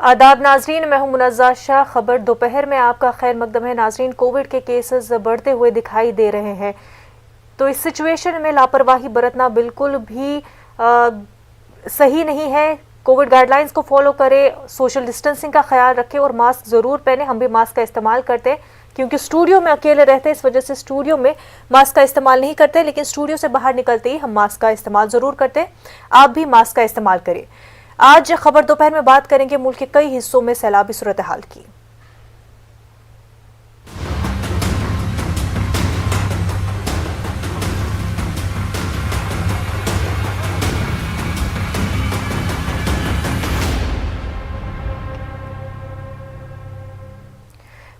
आदाब नाजरीन, मैं हूं मुनज़्ज़ा शाह। खबर दोपहर में आपका खैर मकदम है। नाजरीन, कोविड के केसेस बढ़ते हुए दिखाई दे रहे हैं, तो इस सिचुएशन में लापरवाही बरतना बिल्कुल भी सही नहीं है। कोविड गाइडलाइंस को फॉलो करें, सोशल डिस्टेंसिंग का ख्याल रखें और मास्क ज़रूर पहने। हम भी मास्क का इस्तेमाल करते हैं क्योंकि स्टूडियो में अकेले रहते हैं, इस वजह से स्टूडियो में मास्क का इस्तेमाल नहीं करते, लेकिन स्टूडियो से बाहर निकलते ही हम मास्क का इस्तेमाल ज़रूर करते हैं। आप भी मास्क का इस्तेमाल करें। आज खबर दोपहर में बात करेंगे मुल्क के कई हिस्सों में सैलाबी सूरत हाल की।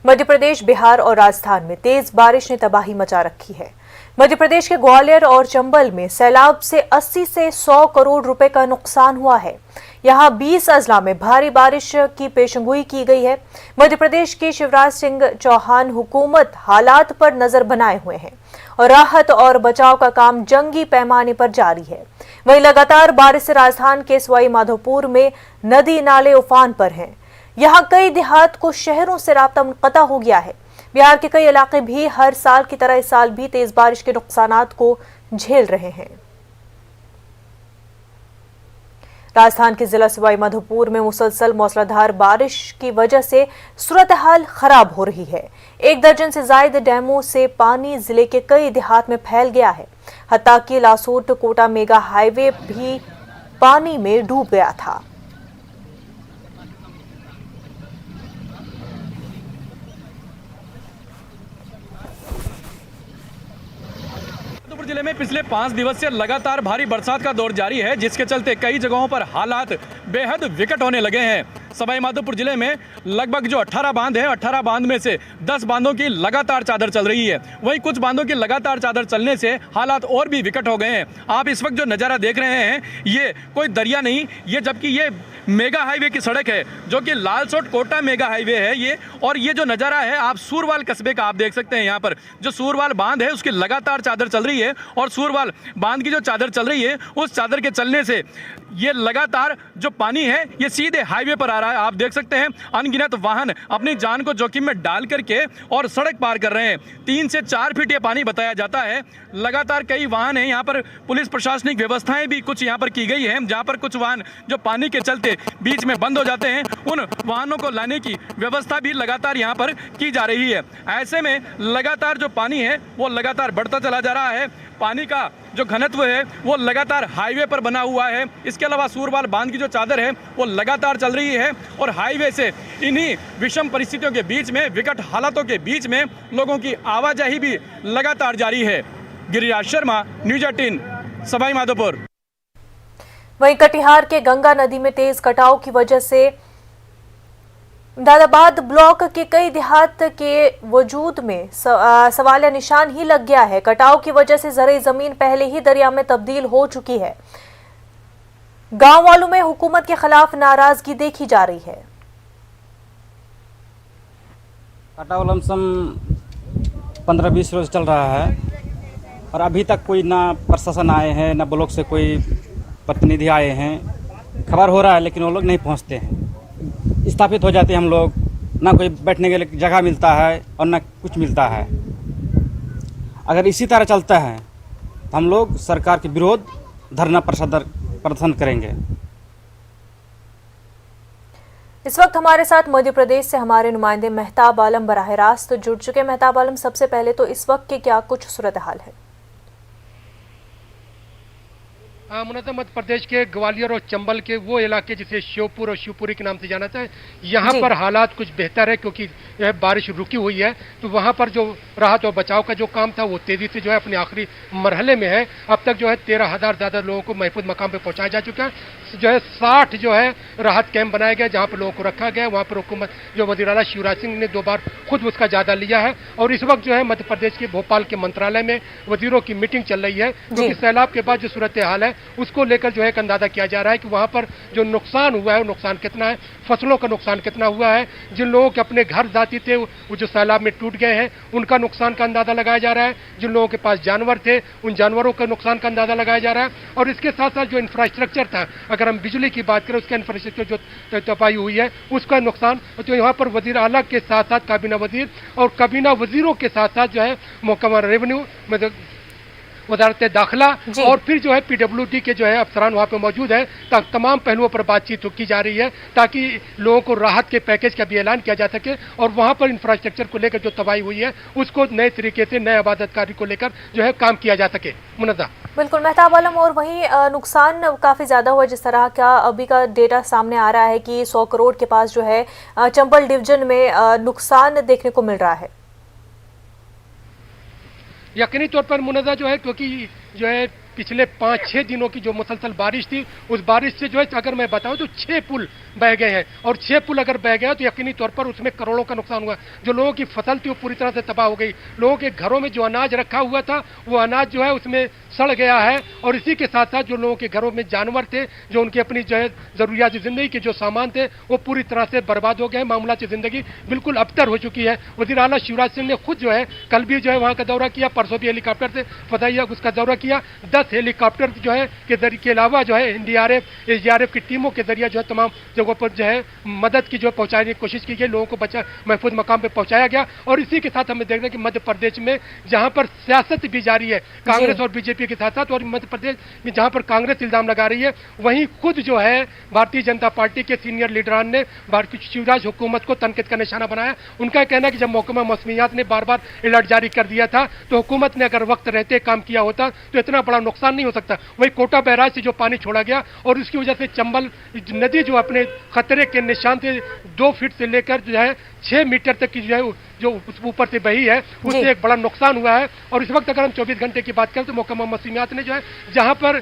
मध्य प्रदेश, बिहार और राजस्थान में तेज बारिश ने तबाही मचा रखी है। मध्य प्रदेश के ग्वालियर और चंबल में सैलाब से 80 से 100 करोड़ रुपए का नुकसान हुआ है। यहां 20 अजला में भारी बारिश की पेशगोई की गई है। मध्य प्रदेश की शिवराज सिंह चौहान हुकूमत हालात पर नजर बनाए हुए हैं और राहत और बचाव का काम जंगी पैमाने पर जारी है। वहीं लगातार बारिश से राजस्थान के सवाई माधोपुर में नदी नाले उफान पर हैं। यहाँ कई देहात को शहरों से राब्ता मुनक़ता हो गया है। बिहार के कई इलाके भी हर साल की तरह इस साल भी तेज बारिश के नुकसानात को झेल रहे हैं। राजस्थान के जिला सवाई माधोपुर में मुसलसल मौसलाधार बारिश की वजह से सूरत हाल खराब हो रही है। 1 दर्जन से जायद डैमों से पानी जिले के कई देहात में फैल गया है। हत्ता कि लासूट कोटा मेगा हाईवे भी पानी में डूब गया था। जिले में पिछले 5 दिवस से लगातार भारी बरसात का दौर जारी है, जिसके चलते कई जगहों पर हालात बेहद विकट होने लगे हैं। सवाई माधोपुर जिले में लगभग जो 18 बांध हैं, 18 बांध में से 10 बांधों की लगातार चादर चल रही है। वहीं कुछ बांधों की लगातार चादर चलने से हालात और भी विकट हो गए हैं। आप इस वक्त जो नज़ारा देख रहे हैं, ये कोई दरिया नहीं, ये जबकि ये मेगा हाईवे की सड़क है, जो कि लालसोट कोटा मेगा हाईवे है ये। और ये जो नज़ारा है आप सूरवाल कस्बे का आप देख सकते हैं। यहाँ पर जो सूरवाल बांध है उसकी लगातार चादर चल रही है और सूरवाल बांध की जो चादर चल रही है उस चादर के चलने से ये लगातार जो पानी है ये सीधे हाईवे पर आ रहा है। आप देख सकते हैं अनगिनत वाहन अपनी जान को जोखिम में डाल करके और सड़क पार कर रहे हैं। 3 से 4 फीट ये पानी बताया जाता है। लगातार कई वाहन हैं यहाँ पर। पुलिस प्रशासनिक व्यवस्थाएं भी कुछ यहाँ पर की गई है, जहाँ पर कुछ वाहन जो पानी के चलते बीच में बंद हो जाते हैं, उन वाहनों को लाने की व्यवस्था भी लगातार यहाँ पर की जा रही है। ऐसे में लगातार जो पानी है वो लगातार बढ़ता चला जा रहा है। पानी का जो घनत्व है वो लगातार हाईवे पर बना हुआ है। इसके अलावा सूरवाल बांध की जो चादर है वो लगातार चल रही है और हाईवे से इन्हीं विषम परिस्थितियों के बीच में, विकट हालातों के बीच में लोगों की आवाजाही भी लगातार जारी है। गिरिराज शर्मा, न्यूज़ 18, सवाई माधोपुर। वहीं कटिहार के गंगा नदी में तेज कटाव की वजह से दादाबाद ब्लॉक के कई देहात के वजूद में सवालिया निशान ही लग गया है। कटाव की वजह से ज़राई ज़मीन पहले ही दरिया में तब्दील हो चुकी है। गांव वालों में हुकूमत के खिलाफ नाराजगी देखी जा रही है। कटाव लमसम 15-20 रोज चल रहा है और अभी तक कोई ना प्रशासन आए हैं, ना ब्लॉक से कोई प्रतिनिधि आए हैं। खबर हो रहा है लेकिन वो लोग नहीं पहुंचते हैं। स्थापित हो जाते हैं हम लोग, ना कोई बैठने के लिए जगह मिलता है और ना कुछ मिलता है। अगर इसी तरह चलता है तो हम लोग सरकार के विरोध धरना प्रदर्शन करेंगे। इस वक्त हमारे साथ मध्य प्रदेश से हमारे नुमाइंदे मेहताब आलम बराह रास्त जुड़ चुके हैं। मेहताब आलम, सबसे पहले तो इस वक्त के क्या कुछ सूरत हाल है? मुनज़्ज़ा मध्य प्रदेश के ग्वालियर और चंबल के वो इलाके जिसे श्योपुर और शिवपुरी के नाम से जाना जाता है, यहाँ पर हालात कुछ बेहतर है क्योंकि यह बारिश रुकी हुई है। तो वहाँ पर जो राहत और बचाव का जो काम था वो तेजी से जो है अपने आखिरी मरहले में है। अब तक जो है 13,000 ज़्यादा लोगों को महफूज मकाम पर पहुँचाया जा चुका है। जो है 60 जो है राहत कैंप बनाए गए जहाँ पर लोगों को रखा गया। वहाँ पर हुकूमत जो वज़ीर आला शिवराज सिंह ने 2 बार खुद उसका जायजा लिया है और इस वक्त जो है मध्य प्रदेश के भोपाल के मंत्रालय में वजीरों की मीटिंग चल रही है क्योंकि सैलाब के बाद जो सूरत हाल है उसको लेकर जो है एक अंदाजा किया जा रहा है कि वहाँ पर जो नुकसान हुआ है वो नुकसान कितना है, फसलों का नुकसान कितना हुआ है, जिन लोगों के अपने घर जाती थे वो जो सैलाब में टूट गए हैं उनका नुकसान का अंदाजा लगाया जा रहा है, जिन लोगों के पास जानवर थे उन जानवरों का नुकसान का अंदाजा लगाया जा रहा है, और इसके साथ साथ जो इंफ्रास्ट्रक्चर था, अगर हम बिजली की बात करें उसका इंफ्रास्ट्रक्चर जो तबाही हुई है उसका नुकसान, तो यहाँ पर वजीर आला के साथ साथ काबीना वजीर और काबीना वजीरों के साथ साथ जो है महकमा रेवेन्यू मतलब वजारत दाखिला और फिर जो है पीडब्ल्यूडी के जो है अफसरान वहाँ पे मौजूद है, तमाम पहलुओं पर बातचीत की जा रही है ताकि लोगों को राहत के पैकेज का भी ऐलान किया जा सके और वहाँ पर इंफ्रास्ट्रक्चर को लेकर जो तबाही हुई है उसको नए तरीके से नए आबादतकारी को लेकर जो है काम किया जा सके। मुनज़्ज़ा बिल्कुल मेहताब आलम, और वहीं नुकसान काफ़ी ज़्यादा हुआ, जिस तरह का अभी का डेटा सामने आ रहा है कि 100 करोड़ के पास जो है चंबल डिवीजन में नुकसान देखने को मिल रहा है। यकीनी तौर पर मुनज़्ज़ा जो है, क्योंकि जो है पिछले 5-6 दिनों की जो मुसलसल बारिश थी उस बारिश से जो है अगर मैं बताऊं तो 6 पुल बह गए हैं, और 6 पुल अगर बह गया तो यकीनी तौर पर उसमें करोड़ों का नुकसान हुआ। जो लोगों की फसल थी वो पूरी तरह से तबाह हो गई, लोगों के घरों में जो अनाज रखा हुआ था वो अनाज जो है उसमें सड़ गया है, और इसी के साथ साथ जो लोगों के घरों में जानवर थे, जो उनकी अपनी जो है जरूरियात जिंदगी के जो सामान थे वो पूरी तरह से बर्बाद हो गए। मामूलात जिंदगी बिल्कुल अबतर हो चुकी है। वज़ीर आला शिवराज सिंह ने खुद जो है कल भी जो है वहाँ का दौरा किया, परसों भी हेलीकॉप्टर से फतहिया उसका दौरा किया। 10 हेलीकॉप्टर जो है के अलावा जो है एनडीआरएफ एसडीआरएफ की टीमों के जरिए जो है तमाम जगहों पर जो है मदद की जो पहुंचाने की कोशिश की गई, लोगों को बचा महफूज मकाम पे पहुंचाया गया। और इसी के साथ हमें देख रहे हैं कि मध्य प्रदेश में जहां पर सियासत भी जारी है कांग्रेस और बीजेपी के साथ साथ, और मध्य प्रदेश में जहां पर कांग्रेस इल्जाम लगा रही है वहीं खुद जो है भारतीय जनता पार्टी के सीनियर लीडरान ने भारतीय शिवराज हुकूमत को तनकीद का निशाना बनाया। उनका कहना है कि जब महकमा मौसमियात ने बार बार अलर्ट जारी कर दिया था तो हुकूमत ने अगर वक्त रहते काम किया होता तो इतना बड़ा नुकसान नहीं हो सकता। वही कोटा बैराज से जो पानी छोड़ा गया और उसकी वजह से चंबल नदी जो अपने खतरे के निशान से 2 फीट से लेकर जो है 6 मीटर तक की जो है जो ऊपर से बही है उससे एक बड़ा नुकसान हुआ है। और इस वक्त अगर हम 24 घंटे की बात करें तो महकमा मौसमियात ने जो है जहां पर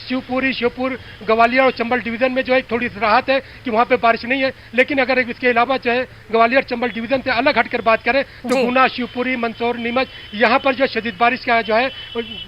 शिवपुर ग्वालियर और चंबल डिवीजन में जो है थोड़ी राहत है कि वहां पे बारिश नहीं है, लेकिन अगर इसके अलावा जो है ग्वालियर चंबल डिवीजन से अलग हटकर बात करें तो गुना, शिवपुरी, मंदसौर, नीमच यहाँ पर जो शदीद बारिश का जो है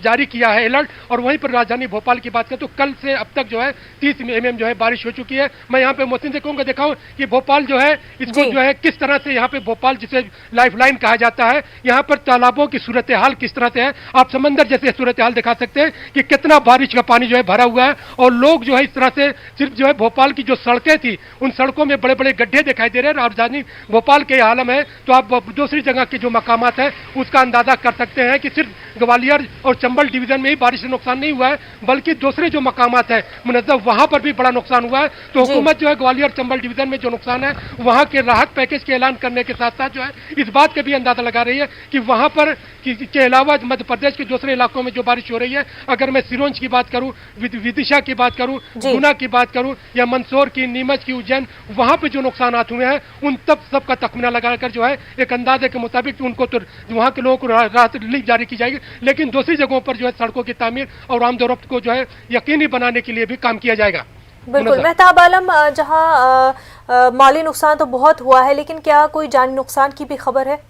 जारी किया है अलर्ट। और वहीं पर राजधानी भोपाल की बात करें तो कल से अब तक जो है 30 mm जो है बारिश हो चुकी है। मैं यहाँ पे मोहसिन से कहूँगा दिखाऊं कि भोपाल जो है इसको जो है किस तरह से यहाँ पे भोपाल जिसे लाइफलाइन कहा जाता है, यहाँ पर तालाबों की सूरत हाल किस तरह से है। आप समंदर जैसे सूरत हाल दिखा सकते हैं कि कितना बारिश का पानी जो है भरा हुआ है, और लोग जो है इस तरह से सिर्फ जो है भोपाल की जो सड़कें थी उन सड़कों में बड़े बड़े गड्ढे दिखाई दे रहे हैं। राजधानी भोपाल के आलम है तो आप दूसरी जगह के जो मकामात है उसका अंदाजा कर सकते हैं कि सिर्फ ग्वालियर और चंबल डिवीजन में ही बारिश से नुकसान नहीं हुआ है बल्कि दूसरे जो मकामात है मुनज़्ज़म वहां पर भी बड़ा नुकसान हुआ है। तो हुकूमत जो है ग्वालियर चंबल डिवीजन में जो नुकसान है वहां के राहत पैकेज के ऐलान करने के साथ साथ जो है इस बात का भी अंदाजा लगा रही है कि वहां पर के अलावा मध्य प्रदेश के दूसरे इलाकों में जो बारिश हो रही है, अगर मैं सिरोंज की बात करूं, विदिशा की बात करूं, गुना की बात करूं या मंदसौर की, नीमच की, उज्जैन, वहां पे जो नुकसान हुए हैं उन सब का तखमीना लगाकर जो है एक अंदाजे के मुताबिक उनको तो वहां के लोगों को राहत रिलीफ जारी की जाएगी, लेकिन दूसरी जगहों पर जो है सड़कों की तामीर और आमदोरफ्त को जो है यकीनी बनाने के लिए भी काम किया जाएगा। बिल्कुल मेहताब आलम, जहां माली नुकसान तो बहुत हुआ है लेकिन क्या कोई जानी नुकसान की भी खबर है?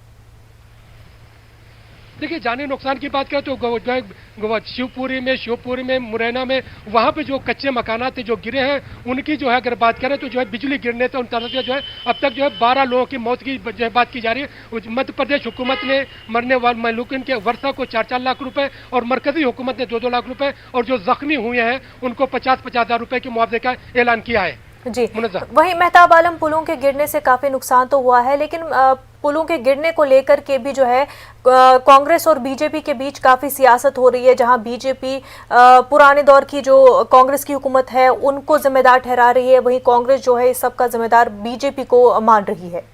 देखिए जानी नुकसान की बात करें तो शिवपुरी में मुरैना में वहाँ पे जो कच्चे मकानात थे जो गिरे हैं उनकी जो है अगर बात करें तो जो है बिजली गिरने से उन तरह से जो है अब तक जो है 12 लोगों की मौत की जो है बात की जा रही है। मध्य प्रदेश हुकूमत ने मरने वाले मलूकिन के वर्षा को 4-4 लाख रुपए और मरकजी हुकूमत ने 2-2 लाख रुपए और जो जख्मी हुए हैं उनको 50-50 हज़ार रुपए के मुआवजे का ऐलान किया है। जी वहीं मेहताब आलम, पुलों के गिरने से काफी नुकसान तो हुआ है लेकिन पुलों के गिरने को लेकर के भी जो है कांग्रेस और बीजेपी के बीच काफी सियासत हो रही है, जहां बीजेपी पुराने दौर की जो कांग्रेस की हुकूमत है उनको जिम्मेदार ठहरा रही है, वहीं कांग्रेस जो है इस सब का जिम्मेदार बीजेपी को मान रही है।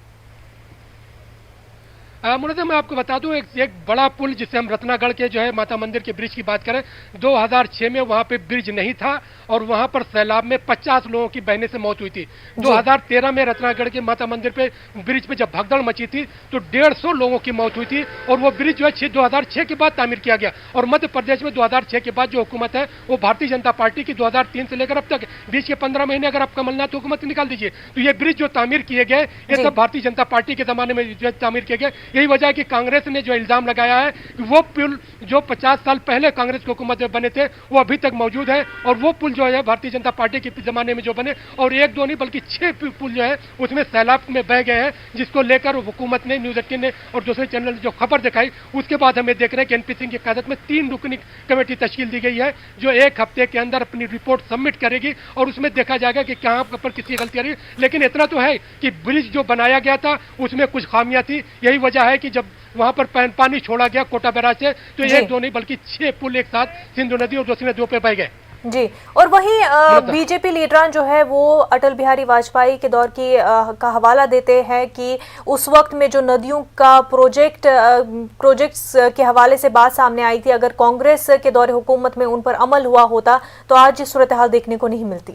मुनज़्ज़म मैं आपको बता दूं एक बड़ा पुल जिसे हम रत्नागढ़ के जो है माता मंदिर के ब्रिज की बात करें 2006 में वहां पे ब्रिज नहीं था और वहां पर सैलाब में 50 लोगों की बहने से मौत हुई थी। 2013 में रत्नागढ़ के माता मंदिर पे ब्रिज पे जब भगदड़ मची थी तो 150 लोगों की मौत हुई थी और वो ब्रिज जो है 2006 के बाद तामीर किया गया। और मध्य प्रदेश में 2006 के बाद जो हुकूमत है वो भारतीय जनता पार्टी की 2003 से लेकर अब तक बीच के 15 महीने अगर आप कमलनाथ हुकूमत निकाल दीजिए तो ये ब्रिज जो तामीर किए गए ये सब भारतीय जनता पार्टी के जमाने में जो तामीर किए गए। यही वजह है कि कांग्रेस ने जो इल्जाम लगाया है कि वो पुल जो 50 साल पहले कांग्रेस की हुकूमत में बने थे वो अभी तक मौजूद है, और वो पुल जो है भारतीय जनता पार्टी के जमाने में जो बने, और एक दो नहीं बल्कि 6 पुल जो है उसमें सैलाब में बह गए हैं, जिसको लेकर हुकूमत ने, न्यूज 18 ने और दूसरे चैनल ने जो खबर दिखाई, उसके बाद हमें देख रहे हैं कि एनपी सिंह की क़यादत में 3 रुकनी कमेटी तश्कील दी गई है, जो 1 हफ्ते के अंदर अपनी रिपोर्ट सबमिट करेगी और उसमें देखा जाएगा कि कहां पर किसी गलती आ रही है। लेकिन इतना तो है कि ब्रिज जो बनाया गया था उसमें कुछ खामियां थी। यही वजह है कि जब वहां पर पानी छोड़ा गया कोटा बैराज से, तो एक दो नहीं बल्कि 6 पुल एक साथ सिंधु नदी और दूसरी नदियों पे बह गए। जी, और वहीं बीजेपी लीडरान जो है वो अटल बिहारी वाजपेयी के दौर की का हवाला देते हैं कि उस वक्त में जो नदियों का प्रोजेक्ट्स के हवाले से बात सामने आई थी, अगर कांग्रेस के दौर हुकूमत में उन पर अमल हुआ होता तो आज ये सूरत हाल देखने को नहीं मिलती।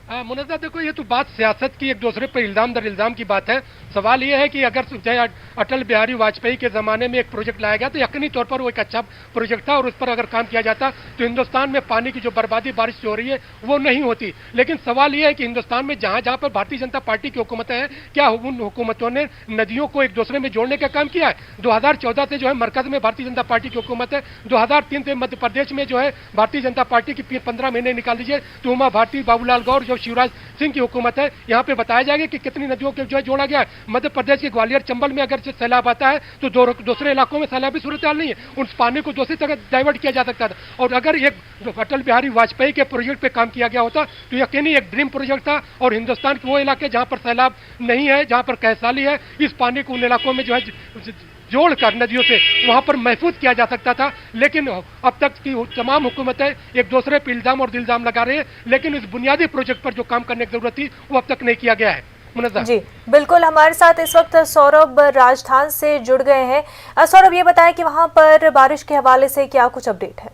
मुनज़्ज़ा, देखो ये तो बात सियासत की, एक दूसरे पर इल्जाम दर इल्जाम की बात है। सवाल ये है कि अगर अटल बिहारी वाजपेयी के ज़माने में एक प्रोजेक्ट लाया गया तो यकीनी तौर पर वो एक अच्छा प्रोजेक्ट था और उस पर अगर काम किया जाता तो हिंदुस्तान में पानी की जो बर्बादी बारिश से हो रही है वो नहीं होती। लेकिन सवाल ये है कि हिंदुस्तान में जहाँ जहाँ पर भारतीय जनता पार्टी की हुकूमतें हैं, क्या उन हुकूमतों ने नदियों को एक दूसरे में जोड़ने का काम किया है? 2014 से जो है मरकज में भारतीय जनता पार्टी की हुकूमत है, 2003 से मध्य प्रदेश में जो है भारतीय जनता पार्टी की 15 महीने निकाल दीजिए तो उमा भारती, बाबूलाल गौर, जो शिवराज सिंह की हुकूमत है, यहाँ पे बताया जाएगा कि कितनी नदियों के जो है जोड़ा गया है। मध्य प्रदेश के ग्वालियर चंबल में अगर सैलाब आता है तो दूसरे इलाकों में सैलाबी सूरत हाल नहीं है, उस पानी को दूसरी जगह डाइवर्ट किया जा सकता था। और अगर एक अटल बिहारी वाजपेयी के प्रोजेक्ट पे काम किया गया होता तो यकीनी एक ड्रीम प्रोजेक्ट था, और हिंदुस्तान के वो इलाके जहाँ पर सैलाब नहीं है, जहाँ पर कैसाली है, इस पानी को उन इलाकों में जो है जोड़कर नदियों से वहां पर महफूज किया जा सकता था। लेकिन अब तक की तमाम हुकूमतें एक दूसरे पर इल्जाम और दिल्जाम लगा रहे हैं, लेकिन इस बुनियादी प्रोजेक्ट पर जो काम करने की जरूरत थी वो अब तक नहीं किया गया है। मुनज़्ज़ा जी बिल्कुल, हमारे साथ इस वक्त सौरभ राजस्थान से जुड़ गए हैं। सौरभ, ये बताएं कि वहां पर बारिश के हवाले से क्या कुछ अपडेट है?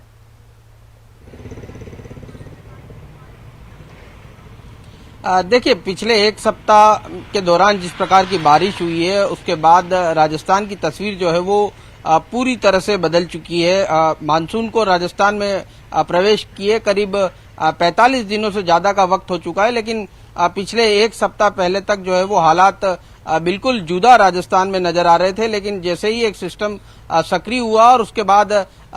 देखिए, पिछले 1 सप्ताह के दौरान जिस प्रकार की बारिश हुई है उसके बाद राजस्थान की तस्वीर जो है वो पूरी तरह से बदल चुकी है। मानसून को राजस्थान में प्रवेश किए करीब 45 दिनों से ज्यादा का वक्त हो चुका है, लेकिन पिछले 1 सप्ताह पहले तक जो है वो हालात बिल्कुल जुदा राजस्थान में नजर आ रहे थे। लेकिन जैसे ही एक सिस्टम सक्रिय हुआ और उसके बाद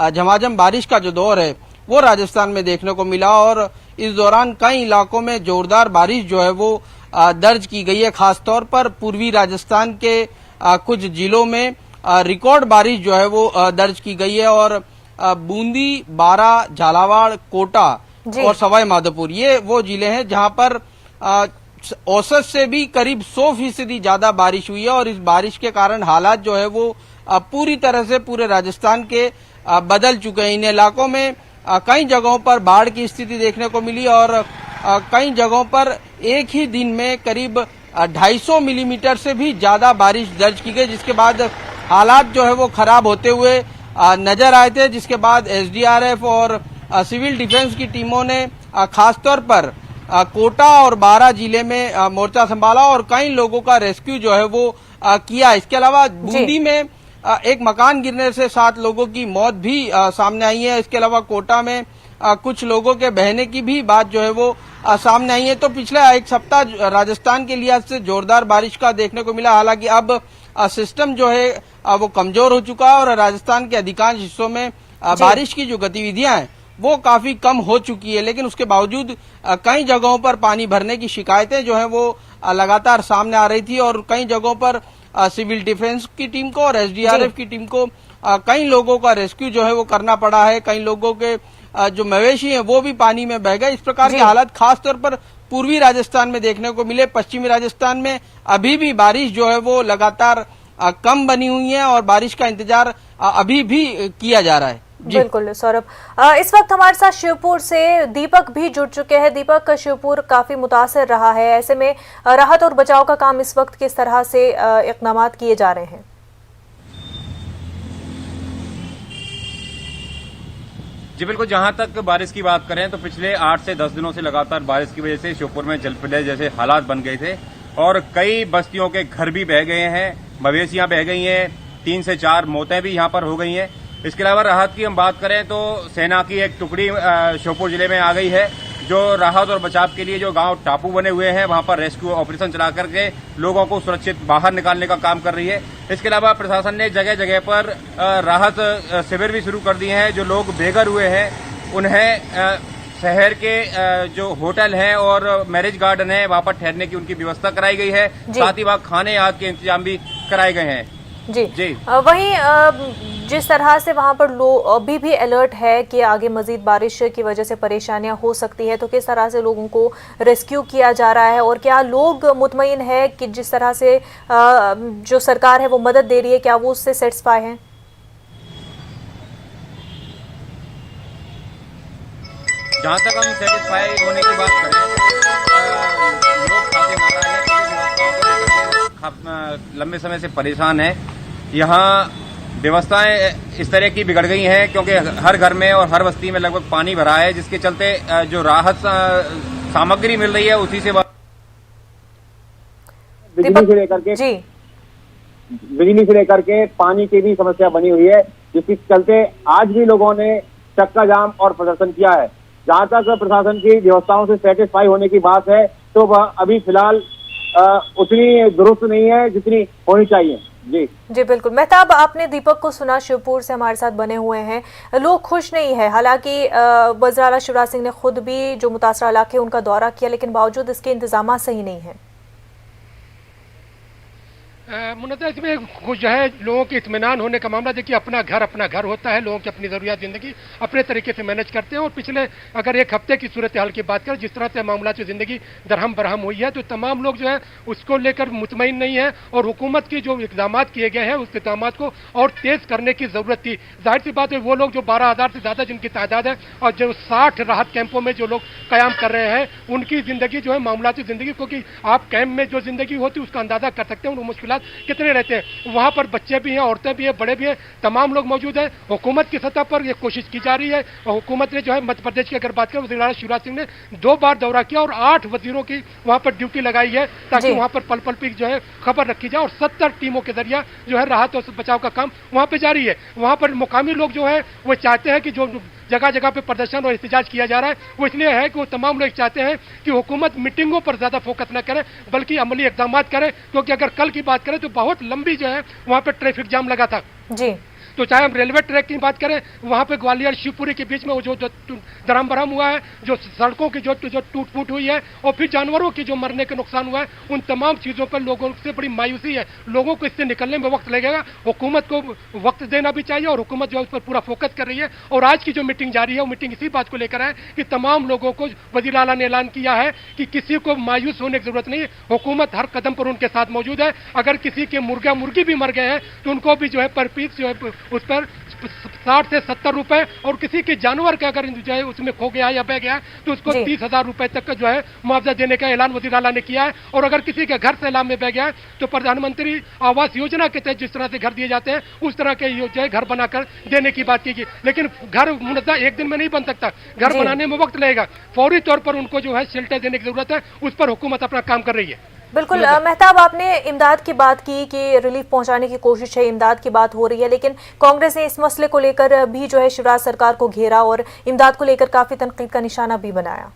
झमाझम बारिश का जो दौर है वो राजस्थान में देखने को मिला, और इस दौरान कई इलाकों में जोरदार बारिश जो है वो दर्ज की गई है। खासतौर पर पूर्वी राजस्थान के कुछ जिलों में रिकॉर्ड बारिश जो है वो दर्ज की गई है, और बूंदी, बारां, झालावाड़, कोटा और सवाई माधोपुर ये वो जिले हैं जहां पर औसत से भी करीब 100% ज्यादा बारिश हुई है। और इस बारिश के कारण हालात जो है वो पूरी तरह से पूरे राजस्थान के बदल चुके हैं। इन इलाकों में कई जगहों पर बाढ़ की स्थिति देखने को मिली, और कई जगहों पर एक ही दिन में करीब 250 मिलीमीटर से भी ज्यादा बारिश दर्ज की गई, जिसके बाद हालात जो है वो खराब होते हुए नजर आए थे। जिसके बाद एसडीआरएफ और सिविल डिफेंस की टीमों ने खासतौर पर कोटा और बारां जिले में मोर्चा संभाला और कई लोगों का रेस्क्यू जो है वो किया। इसके अलावा बूंदी में एक मकान गिरने से 7 लोगों की मौत भी सामने आई है। इसके अलावा कोटा में कुछ लोगों के बहने की भी बात जो है वो सामने आई है। तो पिछले 1 सप्ताह राजस्थान के लिहाज से जोरदार बारिश का देखने को मिला। हालांकि अब सिस्टम जो है वो कमजोर हो चुका है और राजस्थान के अधिकांश हिस्सों में बारिश की जो गतिविधियां हैं वो काफी कम हो चुकी है, लेकिन उसके बावजूद कई जगहों पर पानी भरने की शिकायतें जो है वो लगातार सामने आ रही थी, और कई जगहों पर सिविल डिफेंस की टीम को और एसडीआरएफ की टीम को कई लोगों का रेस्क्यू जो है वो करना पड़ा है। कई लोगों के जो मवेशी हैं वो भी पानी में बह गए। इस प्रकार के हालात खासतौर पर पूर्वी राजस्थान में देखने को मिले। पश्चिमी राजस्थान में अभी भी बारिश जो है वो लगातार कम बनी हुई है और बारिश का इंतजार अभी भी किया जा रहा है। बिल्कुल सौरभ, इस वक्त हमारे साथ शिवपुर से दीपक भी जुड़ चुके हैं। दीपक, शिवपुर काफी मुतासर रहा है, ऐसे में राहत और बचाव का काम इस वक्त किस तरह से इक़दाम किए जा रहे हैं? जी बिल्कुल, जहां तक बारिश की बात करें तो पिछले 8 से 10 दिनों से लगातार बारिश की वजह से शिवपुर में जलप्रलय जैसे हालात बन गए थे और कई बस्तियों के घर भी बह गए हैं, मवेशियां बह गई हैं, 3 से 4 मौतें भी यहां पर हो गई हैं। इसके अलावा राहत की हम बात करें तो सेना की एक टुकड़ी श्योपुर जिले में आ गई है, जो राहत और बचाव के लिए जो गांव टापू बने हुए हैं वहां पर रेस्क्यू ऑपरेशन चला करके लोगों को सुरक्षित बाहर निकालने का काम कर रही है। इसके अलावा प्रशासन ने जगह जगह पर राहत शिविर भी शुरू कर दिए हैं। जो लोग बेघर हुए हैं उन्हें शहर के जो होटल हैं और मैरिज गार्डन है वहां पर ठहरने की उनकी व्यवस्था कराई गई है। साथ ही वहां खाने आदि के इंतजाम भी कराए गए हैं। जी वहीं जिस तरह से वहां पर लोग अभी भी अलर्ट है कि आगे मजीद बारिश की वजह से परेशानियां हो सकती है, तो किस तरह से लोगों को रेस्क्यू किया जा रहा है और क्या लोग मुतमईन है कि जिस तरह से जो सरकार है वो मदद दे रही है, क्या वो उससे सेटिस्फाई हैं? जहां तक हम सेटिस्फाई होने की बात करें, लोग काफी नाराज हैं, लंबे समय से परेशान हैं। यहाँ व्यवस्थाएं इस तरह की बिगड़ गई हैं क्योंकि हर घर में और हर बस्ती में लगभग पानी भरा है, जिसके चलते जो राहत सामग्री मिल रही है उसी से बिजली से लेकर के पानी की भी समस्या बनी हुई है, जिसके चलते आज भी लोगों ने चक्का जाम और प्रदर्शन किया है। जहां तक प्रशासन की व्यवस्थाओं से सेटिस्फाई होने की बात है तो वह अभी फिलहाल उतनी दुरुस्त नहीं है जितनी होनी चाहिए। जी बिल्कुल। मेहताब, आपने दीपक को सुना, शिवपुर से हमारे साथ बने हुए हैं। लोग खुश नहीं है, हालांकि वज़ीर आला शिवराज सिंह ने खुद भी जो मुतासरा इलाके उनका दौरा किया, लेकिन बावजूद इसके इंतजाम सही नहीं है। मुन्नता, इसमें जो है लोगों के इत्मीनान होने का मामला, देखिए अपना घर होता है, लोगों की अपनी ज़रूरियात ज़िंदगी अपने तरीके से मैनेज करते हैं। और पिछले अगर एक हफ्ते की सूरत हाल की बात करें, जिस तरह से मामला से ज़िंदगी दरहम बरहम हुई है, तो तमाम लोग जो है उसको लेकर मुतमईन नहीं है और हुकूमत की जो इक़दाम किए गए हैं उस इक़दाम को और तेज़ करने की ज़रूरत थी। जाहिर सी बात है, वो लोग जो 12,000 से ज़्यादा जिनकी तादाद है और जो 60 राहत कैंपों में जो लोग क़याम कर रहे हैं, उनकी ज़िंदगी जो है मामलाती ज़िंदगी, क्योंकि आप कैंप में जो ज़िंदगी होती है उसका अंदाज़ा कर सकते हैं, उन मुश्किलात कितने रहते हैं। वहां पर बच्चे भी हैं, औरतें भी हैं, बड़े भी हैं, तमाम लोग मौजूद हैं। हुकूमत की सतह पर यह कोशिश की जा रही है और हुकूमत ने जो है मध्य प्रदेश की अगर बात करें, वज़ीर आला शिवराज सिंह ने 2 बार दौरा किया और 8 वजीरों की वहां पर ड्यूटी लगाई है ताकि वहां पर पल पल की जो है खबर रखी जाए और 70 टीमों के जरिए जो है राहत और बचाव का काम वहां पर जारी है। वहां पर मुकामी लोग जो है वो चाहते हैं कि जो जगह जगह पे प्रदर्शन और एहतजाज किया जा रहा है वो इसलिए है कि वो तमाम लोग चाहते हैं कि हुकूमत मीटिंगों पर ज्यादा फोकस न करे बल्कि अमली इक़दाम करे, क्योंकि अगर कल की बात करें तो बहुत लंबी जो है वहां पे ट्रैफिक जाम लगा था। जी, तो चाहे हम रेलवे ट्रैक की बात करें, वहां पे ग्वालियर शिवपुरी के बीच में वो जो दरम बरम हुआ है, जो सड़कों की जो टूट फूट हुई है और फिर जानवरों की जो मरने का नुकसान हुआ है, उन तमाम चीज़ों पर लोगों से बड़ी मायूसी है। लोगों को इससे निकलने में वक्त लगेगा, हुकूमत को वक्त देना भी चाहिए और हुकूमत जो है उस पर पूरा फोकस कर रही है। और आज की जो मीटिंग जारी है वो मीटिंग इसी बात को लेकर है कि तमाम लोगों को वज़ीर आला ने ऐलान किया है कि किसी को मायूस होने की जरूरत नहीं है, हुकूमत हर कदम पर उनके साथ मौजूद है। अगर किसी के मुर्गा मुर्गी भी मर गए हैं तो उनको भी जो है पर पीस जो है उस पर 60 से 70 रुपए, और किसी के जानवर का अगर जो है उसमें खो गया या बह गया तो उसको 30,000 रुपए तक का जो है मुआवजा देने का ऐलान वज़ीर आला ने किया है। और अगर किसी के घर सैलाब में बह गया तो प्रधानमंत्री आवास योजना के तहत जिस तरह से घर दिए जाते हैं उस तरह के जो है घर बनाकर देने की बात की गई। लेकिन घर मुद्दा एक दिन में नहीं बन सकता, घर बनाने में वक्त लगेगा। फौरी तौर पर उनको जो है शेल्टर देने की जरूरत है, उस पर हुकूमत अपना काम कर रही है। बिल्कुल। मेहताब, आपने इमदाद की बात की कि रिलीफ पहुंचाने की कोशिश है, इमदाद की बात हो रही है, लेकिन कांग्रेस ने इस मसले को लेकर भी जो है शिवराज सरकार को घेरा और इमदाद को लेकर काफी तनकीद का निशाना भी बनाया।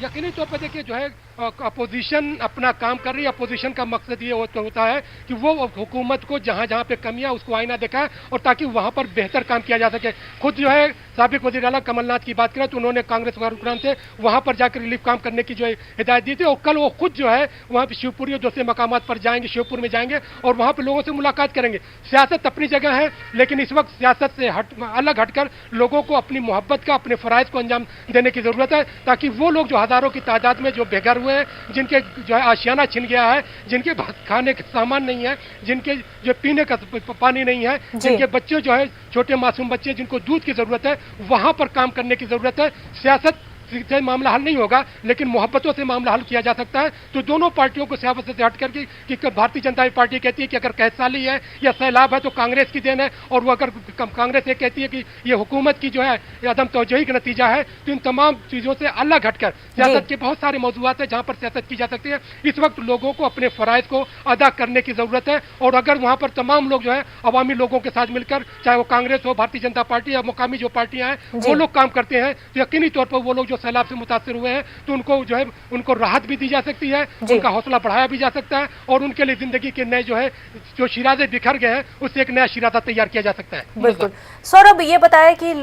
यकीनी तौर पर देखिए जो है अपोजिशन अपना काम कर रही है। अपोजिशन का मकसद ये होता है कि वो हुकूमत को जहां जहां पे कमियां उसको आईना दिखाए और ताकि वहां पर बेहतर काम किया जा सके। खुद जो है साबिक वज़ीर आला कमलनाथ की बात करें तो उन्होंने कांग्रेस कारकुनान से वहां पर जाकर रिलीफ काम करने की जो है हिदायत दी थी और कल वो खुद जो है वहां पर शिवपुरी और दूसरे मकामात पर जाएंगे, शिवपुर में जाएंगे और वहां पर लोगों से मुलाकात करेंगे। सियासत अपनी जगह है, लेकिन इस वक्त सियासत से अलग हटकर लोगों को अपनी मोहब्बत का, अपने फ़राइज़ को अंजाम देने की जरूरत है ताकि वो लोग जो हज़ारों की तादाद में जो बेघर हुए हैं, जिनके जो है आशियाना छिन गया है, जिनके खाने का सामान नहीं है, जिनके जो पीने का पानी नहीं है, जिनके बच्चे जो है छोटे मासूम बच्चे जिनको दूध की जरूरत है, वहां पर काम करने की जरूरत है। सियासत से मामला हल नहीं होगा, लेकिन मोहब्बतों से मामला हल किया जा सकता है। तो दोनों पार्टियों को सियासत से हट करके कि भारतीय जनता पार्टी कहती है कि अगर कैसाली है या सैलाब है तो कांग्रेस की देन है, और वो अगर कांग्रेस ये कहती है कि ये हुकूमत की जो है अदम तवज्जोही का नतीजा है, तो इन तमाम चीजों से अलग हटकर सियासत के बहुत सारे मौजूदात है जहां पर सियासत की जा सकती है। इस वक्त लोगों को अपने फराइज को अदा करने की जरूरत है, और अगर वहां पर तमाम लोग जो है अवामी लोगों के साथ मिलकर, चाहे वो कांग्रेस हो, भारतीय जनता पार्टी या मुकामी जो पार्टियां हैं, वो लोग काम करते हैं, तो यकीनी तौर पर वो लोग जो सैलाब से मुतासिर हुए हैं तो उनको जो है उनको राहत भी दी जा सकती है, उनका हौसला बढ़ाया भी जा सकता है, और उनके लिए जिंदगी के नए जो है जो शिराजे बिखर गए हैं उससे एक नया शिराजा तैयार किया जा सकता है। बिल्कुल। सौरभ, ये बताया कि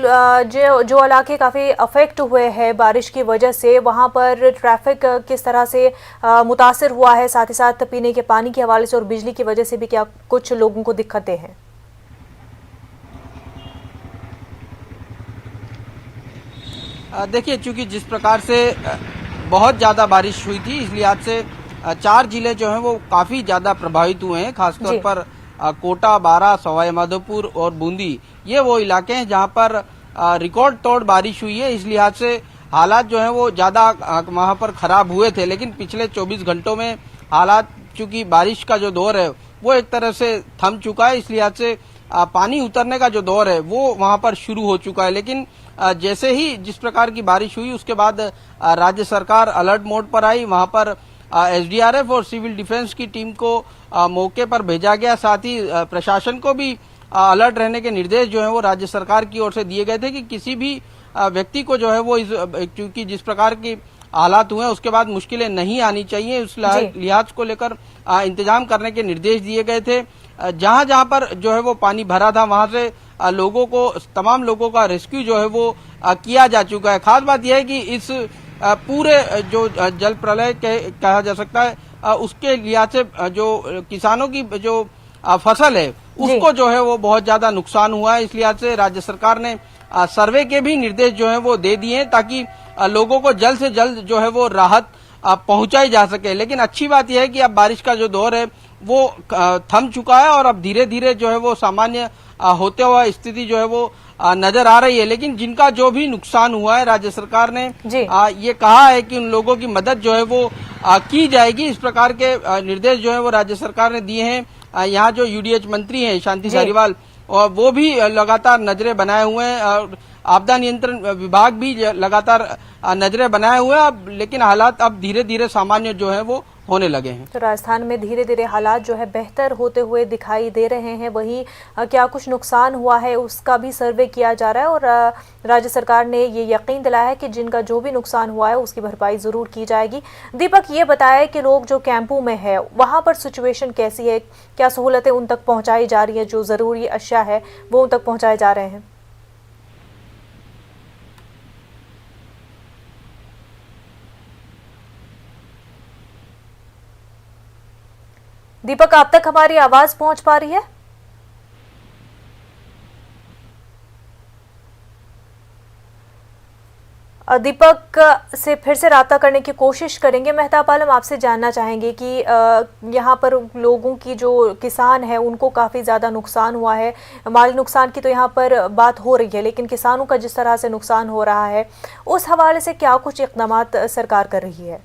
जो इलाके काफी अफेक्ट हुए हैं बारिश की वजह से, वहां पर ट्रैफिक किस तरह से मुतासिर हुआ है, साथ ही साथ पीने के पानी के हवाले से और बिजली की वजह से भी क्या कुछ लोगों को दिक्कतें हैं? देखिए, चूंकि जिस प्रकार से बहुत ज़्यादा बारिश हुई थी, इस लिहाज से 4 जिले जो हैं वो काफ़ी ज़्यादा प्रभावित हुए हैं। खासतौर पर कोटा, बारां, सवाई माधोपुर और बूंदी, ये वो इलाके हैं जहां पर रिकॉर्ड तोड़ बारिश हुई है। इस लिहाज से हालात जो हैं वो ज़्यादा वहां पर खराब हुए थे, लेकिन पिछले 24 घंटों में हालात, चूंकि बारिश का जो दौर है वो एक तरह से थम चुका है, इस लिहाज से पानी उतरने का जो दौर है वो वहां पर शुरू हो चुका है। लेकिन जैसे ही जिस प्रकार की बारिश हुई उसके बाद राज्य सरकार अलर्ट मोड पर आई। वहां पर एसडीआरएफ और सिविल डिफेंस की टीम को मौके पर भेजा गया। साथ ही प्रशासन को भी अलर्ट रहने के निर्देश जो है वो राज्य सरकार की ओर से दिए गए थे कि किसी भी व्यक्ति को जो है वो क्योंकि जिस प्रकार की हालात हुए उसके बाद मुश्किलें नहीं आनी चाहिए, उस लिहाज को लेकर इंतजाम करने के निर्देश दिए गए थे। जहां जहां पर जो है वो पानी भरा था वहां से लोगों को, तमाम लोगों का रेस्क्यू जो है वो किया जा चुका है। खास बात यह है कि इस पूरे जो जल प्रलय कहा जा सकता है उसके लिहाज से जो किसानों की जो फसल है उसको जो है वो बहुत ज्यादा नुकसान हुआ है। इस लिहाज से राज्य सरकार ने सर्वे के भी निर्देश जो है वो दे दिए हैं ताकि लोगों को जल्द से जल्द जो है वो राहत पहुंचाई जा सके। लेकिन अच्छी बात यह है कि अब बारिश का जो दौर है वो थम चुका है और अब धीरे धीरे जो है वो सामान्य होते हुआ स्थिति जो है वो नजर आ रही है। लेकिन जिनका जो भी नुकसान हुआ है, राज्य सरकार ने ये कहा है कि उन लोगों की मदद जो है वो की जाएगी। इस प्रकार के निर्देश जो है वो राज्य सरकार ने दिए हैं। यहाँ जो यूडीएच मंत्री हैं शांति धारीवाल, और वो भी लगातार नजरें बनाए हुए हैं और आपदा नियंत्रण विभाग भी लगातार नजरें बनाए हुए हैं। लेकिन हालात अब धीरे धीरे सामान्य जो है वो होने लगे हैं। तो राजस्थान में धीरे धीरे हालात जो है बेहतर होते हुए दिखाई दे रहे हैं। वहीं क्या कुछ नुकसान हुआ है उसका भी सर्वे किया जा रहा है और राज्य सरकार ने ये यकीन दिलाया है कि जिनका जो भी नुकसान हुआ है उसकी भरपाई जरूर की जाएगी। दीपक, ये बताया कि लोग जो कैंपों में है वहां पर सिचुएशन कैसी है, क्या सहूलतें उन तक पहुंचाई जा रही है, जो जरूरी अशिया है वो उन तक पहुंचाए जा रहे हैं? दीपक, आप तक हमारी आवाज पहुंच पा रही है? दीपक से फिर से राब्ता करने की कोशिश करेंगे। मेहताब आलम, आपसे जानना चाहेंगे कि यहाँ पर लोगों की जो किसान है उनको काफ़ी ज़्यादा नुकसान हुआ है। माली नुकसान की तो यहाँ पर बात हो रही है, लेकिन किसानों का जिस तरह से नुकसान हो रहा है उस हवाले से क्या कुछ इक़दाम सरकार कर रही है?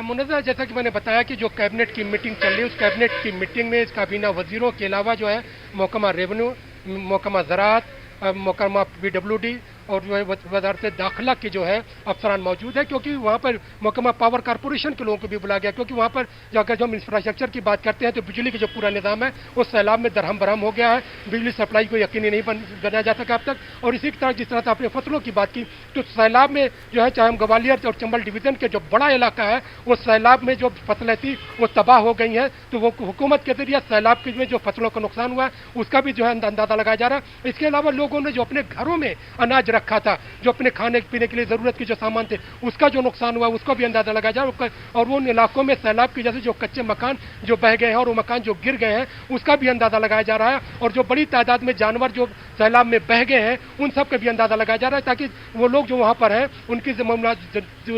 मुनज़्ज़ा, जैसा कि मैंने बताया कि जो कैबिनेट की मीटिंग चल रही है, उस कैबिनेट की मीटिंग में काबीना वजीरों के अलावा जो है महकमा रेवेन्यू, महकमा ज़राअत, महकमा PWD और जो है वजारत दाखिला के जो है अफसरान मौजूद है, क्योंकि वहाँ पर महकमा पावर कॉरपोरेशन के लोगों को भी बुलाया गया, क्योंकि वहाँ पर अगर जो हम इंफ्रास्ट्रक्चर की बात करते हैं तो बिजली का जो पूरा निज़ाम है वो सैलाब में दरहम बरहम हो गया है। बिजली सप्लाई को यकीनी नहीं बनाया जा सका अब तक। और इसी तरह जिस तरह से आपने फसलों की बात की, तो सैलाब में जो है, चाहे हम ग्वालियर और चंबल डिवीजन के जो बड़ा इलाका है वो सैलाब में जो फसलें थी वो तबाह हो गई हैं। तो वो हुकूमत के जरिए सैलाब के में जो फसलों का नुकसान हुआ है उसका भी जो है अंदाजा लगाया जा रहा है। इसके अलावा लोगों ने जो अपने घरों में अनाज रखा था, जो अपने खाने पीने के लिए जरूरत के जो सामान थे, उसका जो नुकसान हुआ उसका भी अंदाजा लगाया जा रहा है। और उन इलाकों में सैलाब की वजह से जो कच्चे मकान जो बह गए हैं और वो मकान जो गिर गए हैं उसका भी अंदाजा लगाया जा रहा है। और जो बड़ी तादाद में जानवर जो सैलाब में बह गए हैं उन सब का भी अंदाजा लगाया जा रहा है, ताकि वो लोग जो वहाँ पर हैं उनकी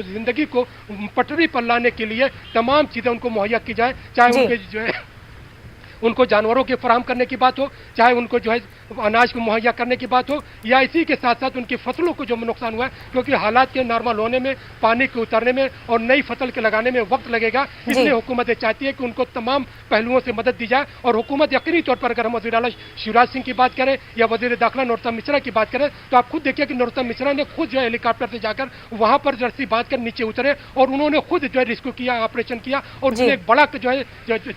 जिंदगी को पटरी पर लाने के लिए तमाम चीजें उनको मुहैया की जाए, चाहे उनके जो है उनको जानवरों के फराहम करने की बात हो, चाहे उनको जो है अनाज को मुहैया करने की बात हो, या इसी के साथ साथ उनकी फसलों को जो नुकसान हुआ है, क्योंकि हालात के नॉर्मल होने में, पानी के उतरने में और नई फसल के लगाने में वक्त लगेगा। इसलिए हुकूमत चाहती है कि उनको तमाम पहलुओं से मदद दी जाए। और हुकूमत यकीनी तौर पर, अगर हम वज़ीर आला शिवराज सिंह की बात करें या वज़ीर दाखिला नरोत्तम मिश्रा की बात करें, तो आप खुद देखिए कि नरोत्तम मिश्रा ने खुद जो है हेलीकॉप्टर से जाकर वहां पर रस्सी बांध कर नीचे उतरे और उन्होंने खुद जो है रेस्क्यू किया, ऑपरेशन किया और उन्होंने एक बड़ा जो है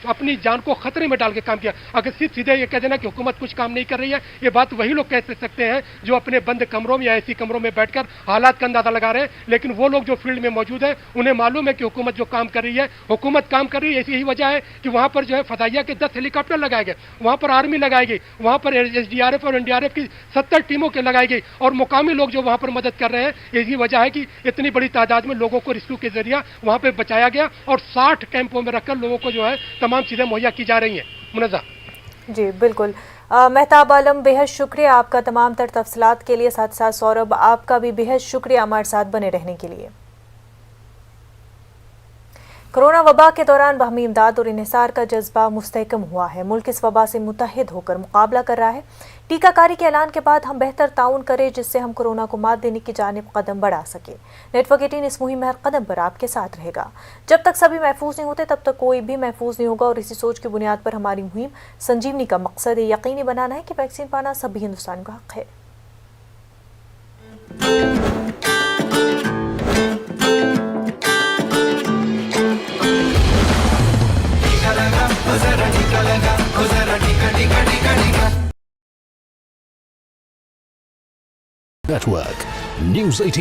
अपनी जान को खतरे में डाल के काम किया। अगर सीधे ये कह देना कि हुकूमत कुछ काम नहीं कर रही है, ये बात वही लोग कह सकते हैं जो अपने बंद कमरों में या ऐसी कमरों में बैठकर हालात का अंदाजा लगा रहे हैं। लेकिन वो लोग जो फील्ड में मौजूद है, उन्हें मालूम है कि हुकूमत जो काम कर रही है, हुकूमत काम कर रही है। यही वजह है कि वहां पर जो है फदाइया के 10 हेलीकॉप्टर लगाए गए, वहां पर आर्मी लगाई गई, वहां पर एसडीआरएफ और एनडीआरएफ की 70 टीमों के लगाई गई और मुकामी लोग जो वहां पर मदद कर रहे हैं। यही वजह है कि इतनी बड़ी तादाद में लोगों को रेस्क्यू के जरिए वहां पर बचाया गया और 60 कैंपों में रखकर लोगों को जो है तमाम चीजें मुहैया की जा रही हैं। मुनज़्ज़ा जी बिल्कुल। मेहताब आलम, बेहद शुक्रिया आपका तमाम तर तफसीलात के लिए। साथ साथ सौरभ, आपका भी बेहद शुक्रिया हमारे साथ बने रहने के लिए। कोरोना वबा के दौरान बाहमी इमदाद और इन्हिसार का जज्बा मुस्तहकम हुआ है। मुल्क इस वबा से मुत्तहिद होकर मुकाबला कर रहा है। टीकाकारी के ऐलान के बाद हम बेहतर ताउन करें जिससे हम कोरोना को मात देने की जानिब कदम बढ़ा सके। नेटवर्क 18 इस मुहिम में हर कदम पर आपके साथ रहेगा। जब तक सभी महफूज नहीं होते तब तक कोई भी महफूज नहीं होगा और इसी सोच की बुनियाद पर हमारी मुहिम संजीवनी का मकसद ये यकीनी बनाना है कि वैक्सीन पाना सभी हिंदुस्तानियों का हक है। Network News 18